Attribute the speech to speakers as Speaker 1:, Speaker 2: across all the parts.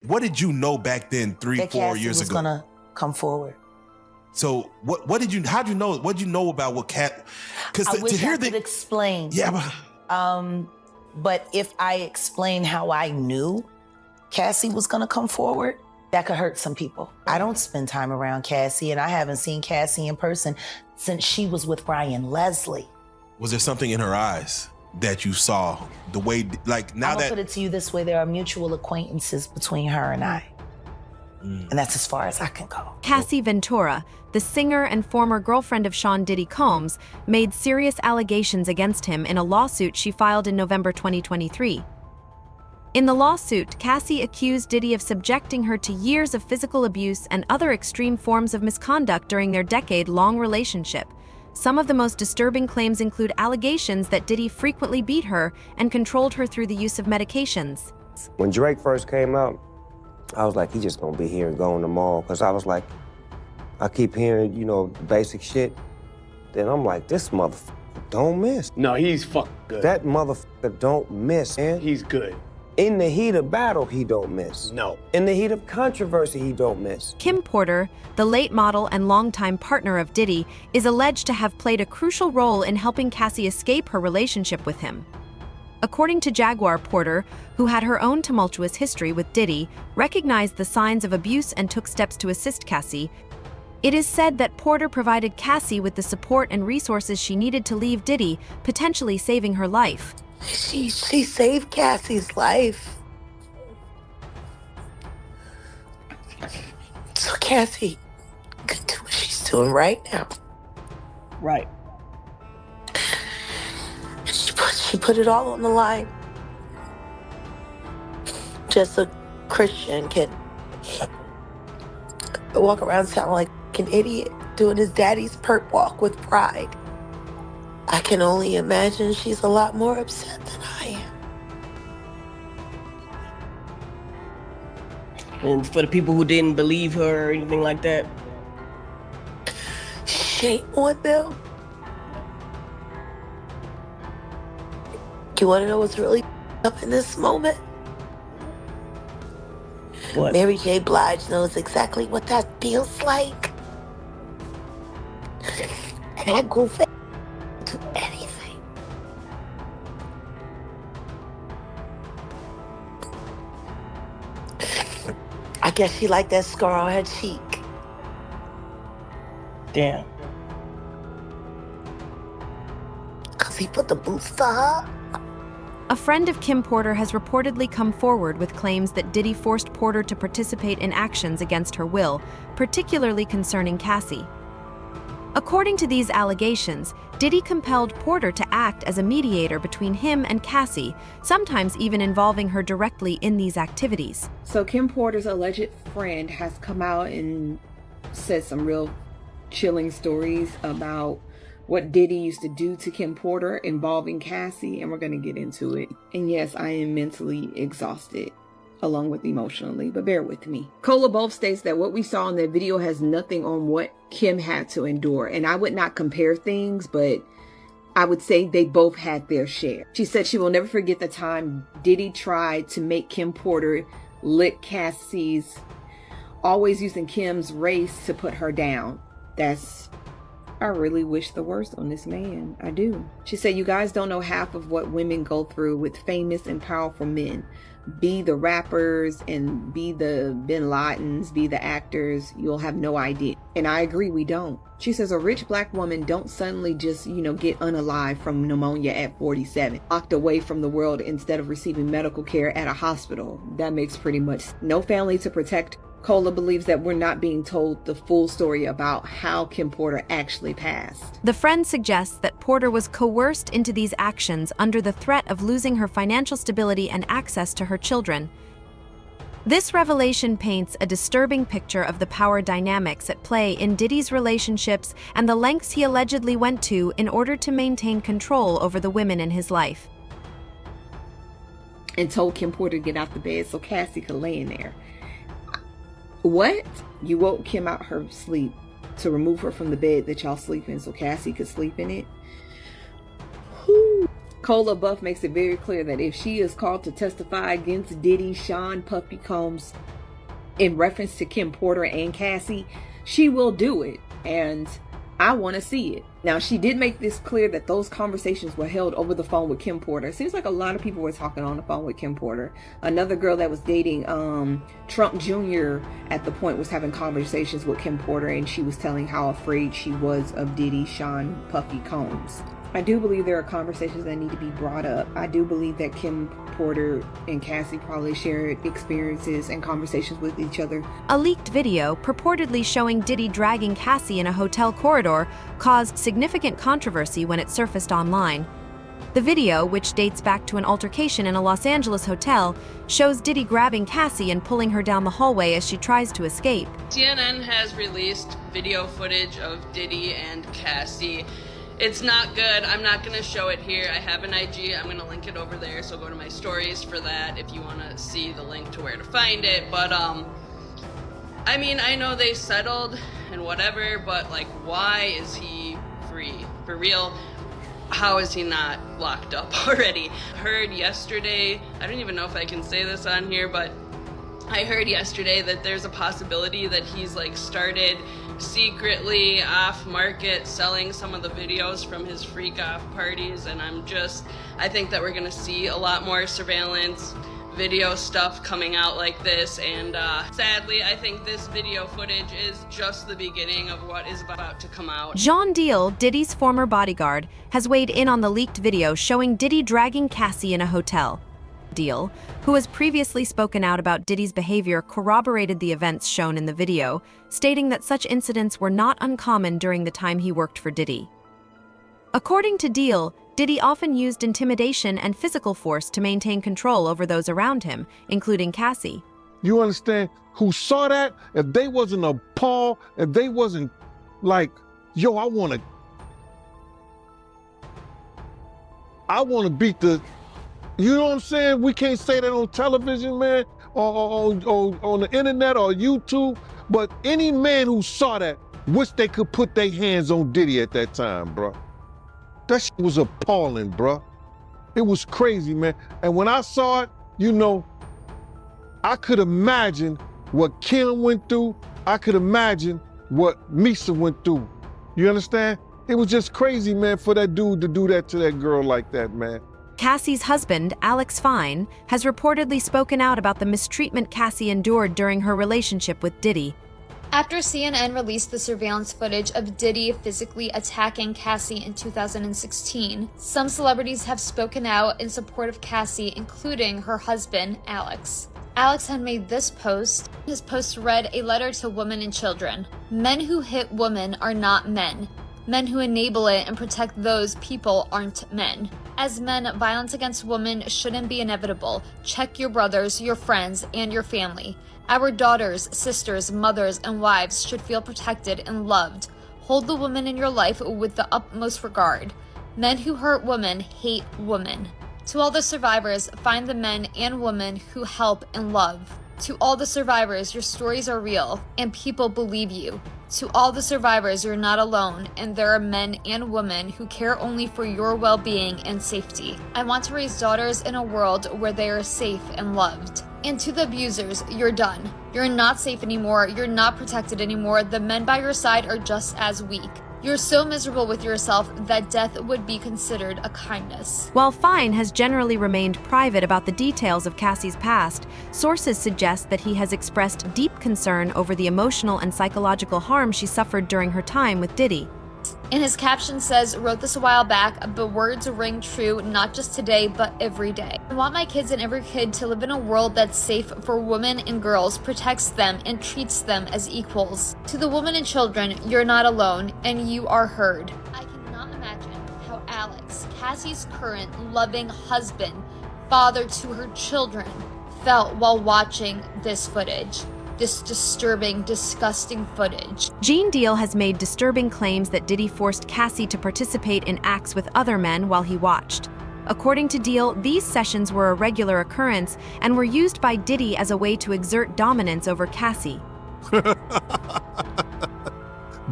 Speaker 1: What did you know back then, 3-4 years
Speaker 2: was
Speaker 1: ago?
Speaker 2: Gonna come forward.
Speaker 1: So how'd you know? What'd you know about what Cat? Because
Speaker 2: I wish I could explain.
Speaker 1: Yeah,
Speaker 2: but if I explain how I knew Cassie was gonna come forward, that could hurt some people. I don't spend time around Cassie, and I haven't seen Cassie in person since she was with Brian Leslie.
Speaker 1: Was there something in her eyes that you saw? The way, like now
Speaker 2: I'm gonna put it to you this way: there are mutual acquaintances between her and I. And that's as far as I can go.
Speaker 3: Cassie Ventura, the singer and former girlfriend of Sean Diddy Combs, made serious allegations against him in a lawsuit she filed in November 2023. In the lawsuit, Cassie accused Diddy of subjecting her to years of physical abuse and other extreme forms of misconduct during their decade-long relationship. Some of the most disturbing claims include allegations that Diddy frequently beat her and controlled her through the use of medications.
Speaker 4: When Drake first came out, I was like, he just gonna be here and go in the mall. Cause I was like, I keep hearing, you know, the basic shit. Then I'm like, this motherfucker don't miss.
Speaker 5: No, he's fucking good.
Speaker 4: That motherfucker don't miss, man.
Speaker 5: He's good.
Speaker 4: In the heat of battle, he don't miss.
Speaker 5: No.
Speaker 4: In the heat of controversy, he don't miss.
Speaker 3: Kim Porter, the late model and longtime partner of Diddy, is alleged to have played a crucial role in helping Cassie escape her relationship with him. According to Jaguar, Porter, who had her own tumultuous history with Diddy, recognized the signs of abuse and took steps to assist Cassie. It is said that Porter provided Cassie with the support and resources she needed to leave Diddy, potentially saving her life.
Speaker 2: She saved Cassie's life. So Cassie could do what she's doing right now.
Speaker 6: Right.
Speaker 2: She put it all on the line. Just a Christian can walk around sounding like an idiot, doing his daddy's perp walk with pride. I can only imagine she's a lot more upset than I am.
Speaker 6: And for the people who didn't believe her or anything like that?
Speaker 2: Shame on them. You want to know what's really up in this moment?
Speaker 6: What?
Speaker 2: Mary J. Blige knows exactly what that feels like. And that goofy do anything. I guess she liked that scar on her cheek.
Speaker 6: Damn.
Speaker 2: Because he put the boots to her.
Speaker 3: A friend of Kim Porter has reportedly come forward with claims that Diddy forced Porter to participate in actions against her will, particularly concerning Cassie. According to these allegations, Diddy compelled Porter to act as a mediator between him and Cassie, sometimes even involving her directly in these activities.
Speaker 7: So Kim Porter's alleged friend has come out and said some real chilling stories about what Diddy used to do to Kim Porter involving Cassie, and we're going to get into it. And yes, I am mentally exhausted, along with emotionally, but bear with me. Cola both states that what we saw in that video has nothing on what Kim had to endure. And I would not compare things, but I would say they both had their share. She said she will never forget the time Diddy tried to make Kim Porter lick Cassie's, always using Kim's race to put her down. I really wish the worst on this man. I do. She said, you guys don't know half of what women go through with famous and powerful men. Be the rappers and be the Bin Ladens, be the actors. You'll have no idea. And I agree, we don't. She says a rich black woman don't suddenly just, get unalive from pneumonia at 47, locked away from the world instead of receiving medical care at a hospital. That makes pretty much no family to protect. Cola believes that we're not being told the full story about how Kim Porter actually passed.
Speaker 3: The friend suggests that Porter was coerced into these actions under the threat of losing her financial stability and access to her children. This revelation paints a disturbing picture of the power dynamics at play in Diddy's relationships and the lengths he allegedly went to in order to maintain control over the women in his life.
Speaker 7: And told Kim Porter to get out the bed so Cassie could lay in there. What? You woke Kim out her sleep to remove her from the bed that y'all sleep in so Cassie could sleep in it? Whew. Cola Buff makes it very clear that if she is called to testify against Diddy, Sean Puffy Combs in reference to Kim Porter and Cassie, she will do it. And I want to see it. Now, she did make this clear that those conversations were held over the phone with Kim Porter. It seems like a lot of people were talking on the phone with Kim Porter. Another girl that was dating Trump Jr. at the point was having conversations with Kim Porter, and she was telling how afraid she was of Diddy, Sean Puffy Combs. I do believe there are conversations that need to be brought up. I do believe that Kim Porter and Cassie probably shared experiences and conversations with each other.
Speaker 3: A leaked video purportedly showing Diddy dragging Cassie in a hotel corridor caused significant controversy when it surfaced online. The video, which dates back to an altercation in a Los Angeles hotel, shows Diddy grabbing Cassie and pulling her down the hallway as she tries to escape.
Speaker 5: CNN has released video footage of Diddy and Cassie. It's not good. I'm not going to show it here. I have an IG. I'm going to link it over there, so go to my stories for that if you want to see the link to where to find it. But, I mean, I know they settled and whatever, but, like, why is he free? For real, how is he not locked up already? Heard yesterday, I don't even know if I can say this on here, but I heard yesterday that there's a possibility that he's, like, started secretly off market selling some of the videos from his freak off parties, and I think that we're gonna see a lot more surveillance video stuff coming out like this, and sadly I think this video footage is just the beginning of what is about to come out.
Speaker 3: John Deal, Diddy's former bodyguard, has weighed in on the leaked video showing Diddy dragging Cassie in a hotel. Deal, who has previously spoken out about Diddy's behavior, corroborated the events shown in the video, stating that such incidents were not uncommon during the time he worked for Diddy. According to Deal, Diddy often used intimidation and physical force to maintain control over those around him, including Cassie.
Speaker 8: You understand? Who saw that? If they wasn't appalled, if they wasn't like, yo, I want to beat the... You know what I'm saying? We can't say that on television, man, or on the internet or YouTube, but any man who saw that wish they could put their hands on Diddy at that time, bro. That shit was appalling, bro. It was crazy, man. And when I saw it, you know, I could imagine what Kim went through. I could imagine what Misa went through. You understand? It was just crazy, man, for that dude to do that to that girl like that, man.
Speaker 3: Cassie's husband, Alex Fine, has reportedly spoken out about the mistreatment Cassie endured during her relationship with Diddy.
Speaker 9: After CNN released the surveillance footage of Diddy physically attacking Cassie in 2016, some celebrities have spoken out in support of Cassie, including her husband, Alex. Alex had made this post. His post read, "A letter to women and children. Men who hit women are not men. Men who enable it and protect those people aren't men. As men, violence against women shouldn't be inevitable. Check your brothers, your friends, and your family. Our daughters, sisters, mothers, and wives should feel protected and loved. Hold the women in your life with the utmost regard. Men who hurt women hate women. To all the survivors, find the men and women who help and love. To all the survivors, your stories are real, and people believe you. To all the survivors, you're not alone, and there are men and women who care only for your well-being and safety. I want to raise daughters in a world where they are safe and loved. And to the abusers, you're done. You're not safe anymore. You're not protected anymore. The men by your side are just as weak. You're so miserable with yourself that death would be considered a kindness."
Speaker 3: While Fine has generally remained private about the details of Cassie's past, sources suggest that he has expressed deep concern over the emotional and psychological harm she suffered during her time with Diddy.
Speaker 9: And his caption says, "Wrote this a while back, but words ring true not just today, but every day. I want my kids and every kid to live in a world that's safe for women and girls, protects them, and treats them as equals. To the women and children, you're not alone, and you are heard." I cannot imagine how Alex, Cassie's current loving husband, father to her children, felt while watching this footage. This disturbing, disgusting footage.
Speaker 3: Gene Deal has made disturbing claims that Diddy forced Cassie to participate in acts with other men while he watched. According to Deal, these sessions were a regular occurrence and were used by Diddy as a way to exert dominance over Cassie.
Speaker 8: Do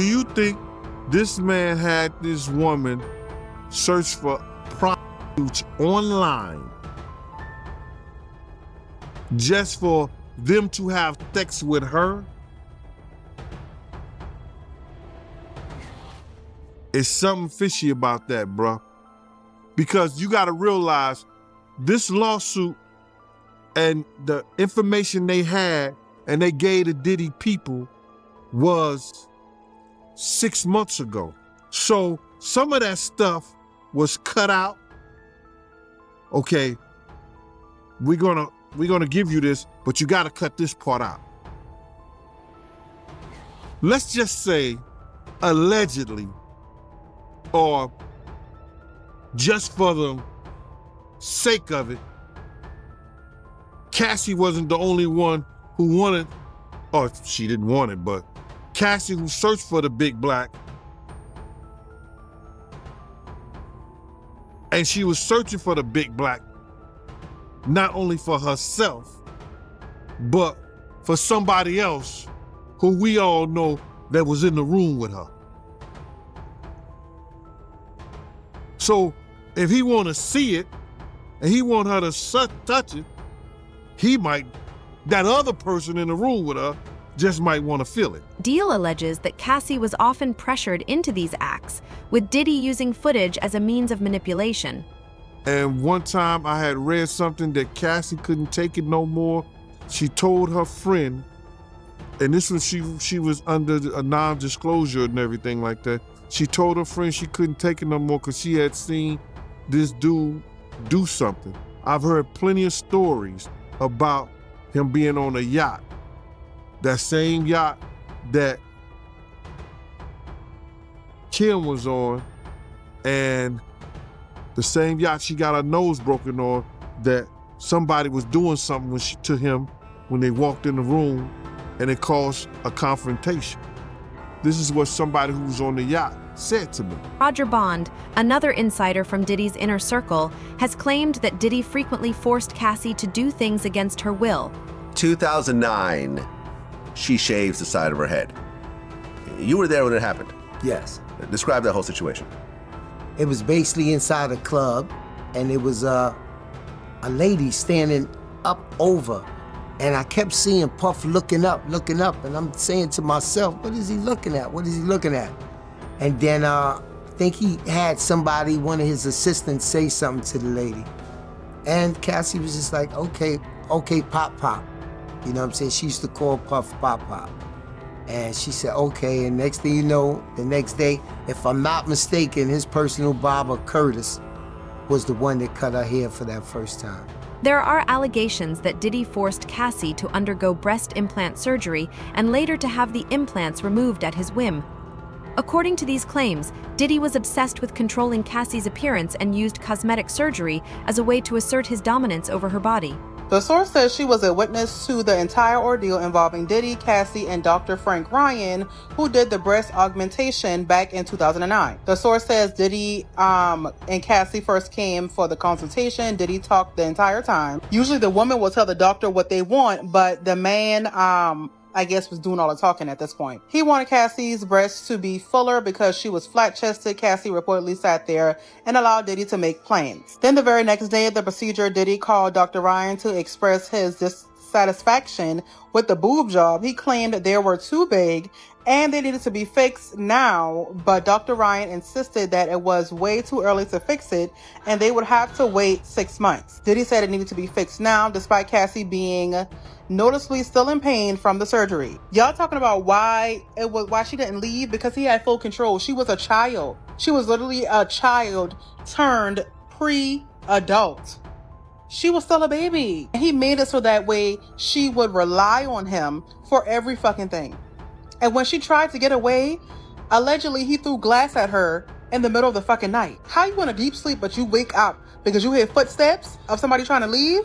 Speaker 8: you think this man had this woman search for online just for them to have sex with her is something fishy about that, bruh. Because you gotta realize this lawsuit and the information they had and they gave the Diddy people was 6 months ago. So some of that stuff was cut out. Okay, we're gonna give you this, but you gotta cut this part out. Let's just say, allegedly, or just for the sake of it, Cassie wasn't the only one who wanted, or she didn't want it, but Cassie who searched for the big black, and she was searching for the big black not only for herself, but for somebody else who we all know that was in the room with her. So if he want to see it and he want her to touch it, he might, that other person in the room with her just might want to feel it.
Speaker 3: Deal alleges that Cassie was often pressured into these acts, with Diddy using footage as a means of manipulation.
Speaker 8: And one time I had read something that Cassie couldn't take it no more. She told her friend, and this was she was under a non-disclosure and everything like that. She told her friend she couldn't take it no more because she had seen this dude do something. I've heard plenty of stories about him being on a yacht. That same yacht that Kim was on, and the same yacht she got her nose broken on, that somebody was doing something to him when they walked in the room, and it caused a confrontation. This is what somebody who was on the yacht said to me.
Speaker 3: Roger Bond, another insider from Diddy's inner circle, has claimed that Diddy frequently forced Cassie to do things against her will.
Speaker 10: 2009, she shaves the side of her head. You were there when it happened.
Speaker 11: Yes.
Speaker 10: Describe that whole situation.
Speaker 11: It was basically inside a club, and it was a lady standing up over, and I kept seeing Puff looking up, and I'm saying to myself, what is he looking at? What is he looking at? And then I think he had somebody, one of his assistants, say something to the lady. And Cassie was just like, okay, Pop Pop. You know what I'm saying? She used to call Puff Pop Pop. And she said, okay, and next thing you know, the next day, if I'm not mistaken, his personal barber, Curtis, was the one that cut her hair for that first time.
Speaker 3: There are allegations that Diddy forced Cassie to undergo breast implant surgery and later to have the implants removed at his whim. According to these claims, Diddy was obsessed with controlling Cassie's appearance and used cosmetic surgery as a way to assert his dominance over her body.
Speaker 12: The source says she was a witness to the entire ordeal involving Diddy, Cassie, and Dr. Frank Ryan, who did the breast augmentation back in 2009. The source says Diddy and Cassie first came for the consultation. Diddy talked the entire time. Usually the woman will tell the doctor what they want, but the man, I guess, was doing all the talking at this point. He wanted Cassie's breasts to be fuller because she was flat-chested. Cassie reportedly sat there and allowed Diddy to make plans. Then the very next day of the procedure, Diddy called Dr. Ryan to express his dissatisfaction with the boob job. He claimed that they were too big and they needed to be fixed now, but Dr. Ryan insisted that it was way too early to fix it and they would have to wait 6 months. Diddy said it needed to be fixed now, despite Cassie being noticeably still in pain from the surgery. Y'all talking about why she didn't leave? Because he had full control. She was a child. She was literally a child turned pre-adult. She was still a baby. He made it so that way she would rely on him for every fucking thing. And when she tried to get away, allegedly he threw glass at her in the middle of the fucking night. How you in a deep sleep but you wake up because you hear footsteps of somebody trying to leave?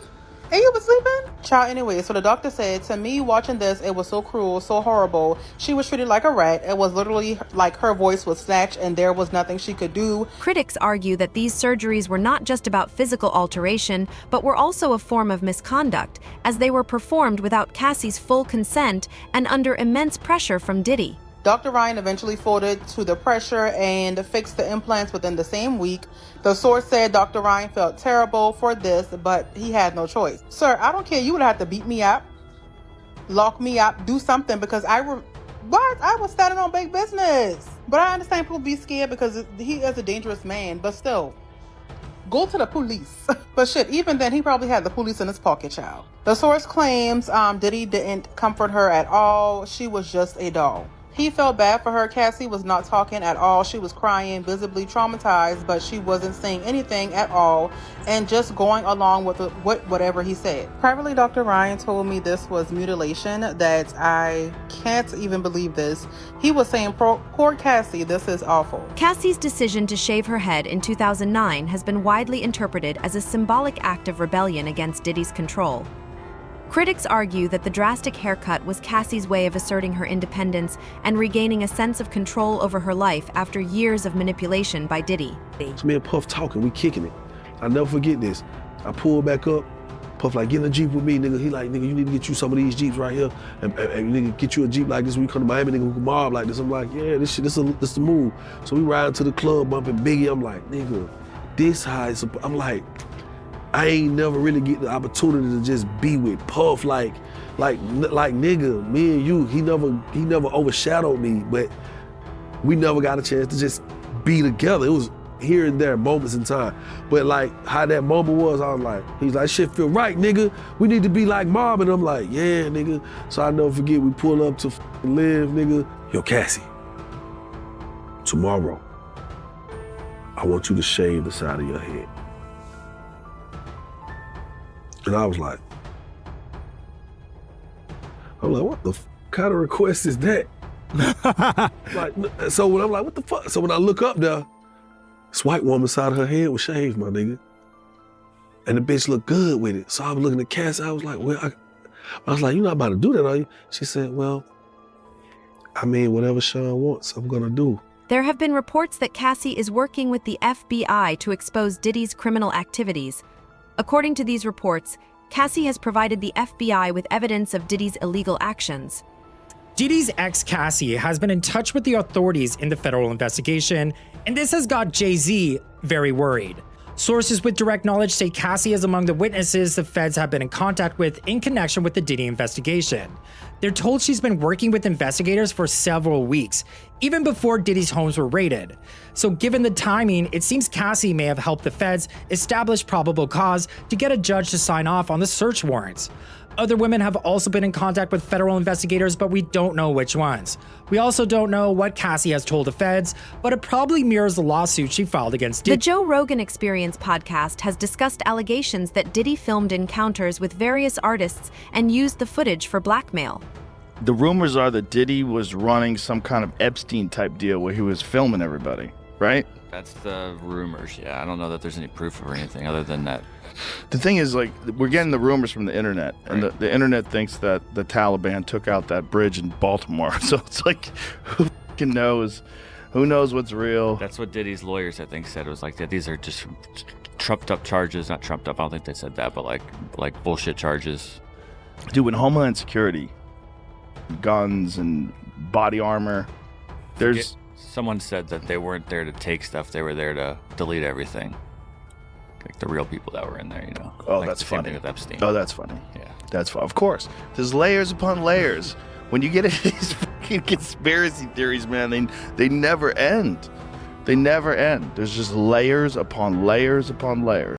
Speaker 12: And you was sleeping? Child, anyway, so the doctor said, to me, watching this, it was so cruel, so horrible. She was treated like a rat. It was literally like her voice was snatched and there was nothing she could do.
Speaker 3: Critics argue that these surgeries were not just about physical alteration, but were also a form of misconduct, as they were performed without Cassie's full consent and under immense pressure from Diddy.
Speaker 12: Dr. Ryan eventually folded to the pressure and fixed the implants within the same week. The source said Dr. Ryan felt terrible for this, but he had no choice. Sir, I don't care. You would have to beat me up, lock me up, do something, because I was standing on big business. But I understand people be scared because he is a dangerous man, but still. Go to the police. But shit, even then, he probably had the police in his pocket, child. The source claims Diddy didn't comfort her at all. She was just a doll. He felt bad for her. Cassie was not talking at all. She was crying, visibly traumatized, but she wasn't saying anything at all and just going along with whatever he said. Privately, Dr. Ryan told me this was mutilation, that I can't even believe this. He was saying, poor Cassie, this is awful.
Speaker 3: Cassie's decision to shave her head in 2009 has been widely interpreted as a symbolic act of rebellion against Diddy's control. Critics argue that the drastic haircut was Cassie's way of asserting her independence and regaining a sense of control over her life after years of manipulation by Diddy.
Speaker 13: It's me and Puff talking, we kicking it. I'll never forget this. I pulled back up, Puff like, get in the Jeep with me, nigga. He like, nigga, you need to get you some of these Jeeps right here. And nigga, get you a Jeep like this when you come to Miami, nigga, we can mob like this. I'm like, yeah, this the move. So we ride to the club, bumping Biggie. I'm like, nigga, this high. I'm like, I ain't never really get the opportunity to just be with Puff like nigga, me and you, he never overshadowed me, but we never got a chance to just be together. It was here and there, moments in time. But like how that moment was, I was like, he's like, shit feel right, nigga. We need to be like Mob. And I'm like, yeah, nigga. So I never forget, we pull up to live, nigga. Yo, Cassie, tomorrow, I want you to shave the side of your head. And I was like, what the kind of request is that? So when I'm like, what the fuck? So when I look up there, this white woman's side of her head was shaved, my nigga. And the bitch looked good with it. So I was looking at Cassie, I was like, well, I was like, you're not about to do that, are you? She said, well, I mean, whatever Sean wants, I'm gonna do.
Speaker 3: There have been reports that Cassie is working with the FBI to expose Diddy's criminal activities. According to these reports, Cassie has provided the FBI with evidence of Diddy's illegal actions.
Speaker 14: Diddy's ex Cassie has been in touch with the authorities in the federal investigation, and this has got Jay-Z very worried. Sources with direct knowledge say Cassie is among the witnesses the feds have been in contact with in connection with the Diddy investigation. They're told she's been working with investigators for several weeks, even before Diddy's homes were raided. So given the timing, it seems Cassie may have helped the feds establish probable cause to get a judge to sign off on the search warrants. Other women have also been in contact with federal investigators, but we don't know which ones. We also don't know what Cassie has told the feds, but it probably mirrors the lawsuit she filed against Diddy.
Speaker 3: The Joe Rogan Experience podcast has discussed allegations that Diddy filmed encounters with various artists and used the footage for blackmail.
Speaker 15: The rumors are that Diddy was running some kind of Epstein-type deal where he was filming everybody, right?
Speaker 16: That's the rumors, yeah. I don't know that there's any proof or anything other than that.
Speaker 15: The thing is, like, we're getting the rumors from the internet, and the internet thinks that the Taliban took out that bridge in Baltimore. So it's like, who fucking knows? Who knows what's real?
Speaker 16: That's what Diddy's lawyers, I think, said. It was like that these are just trumped up charges. Not trumped up, I don't think they said that, but like bullshit charges.
Speaker 15: Dude, when Homeland Security, guns and body armor, there's...
Speaker 16: Someone said that they weren't there to take stuff, they were there to delete everything. Like the real people that were in there, you know.
Speaker 15: Oh,
Speaker 16: like
Speaker 15: that's funny.
Speaker 16: With Epstein.
Speaker 15: Oh, that's funny.
Speaker 16: Yeah.
Speaker 15: That's fun. Of course. There's layers upon layers. When you get into these fucking conspiracy theories, man, they never end. They never end. There's just layers upon layers upon layers.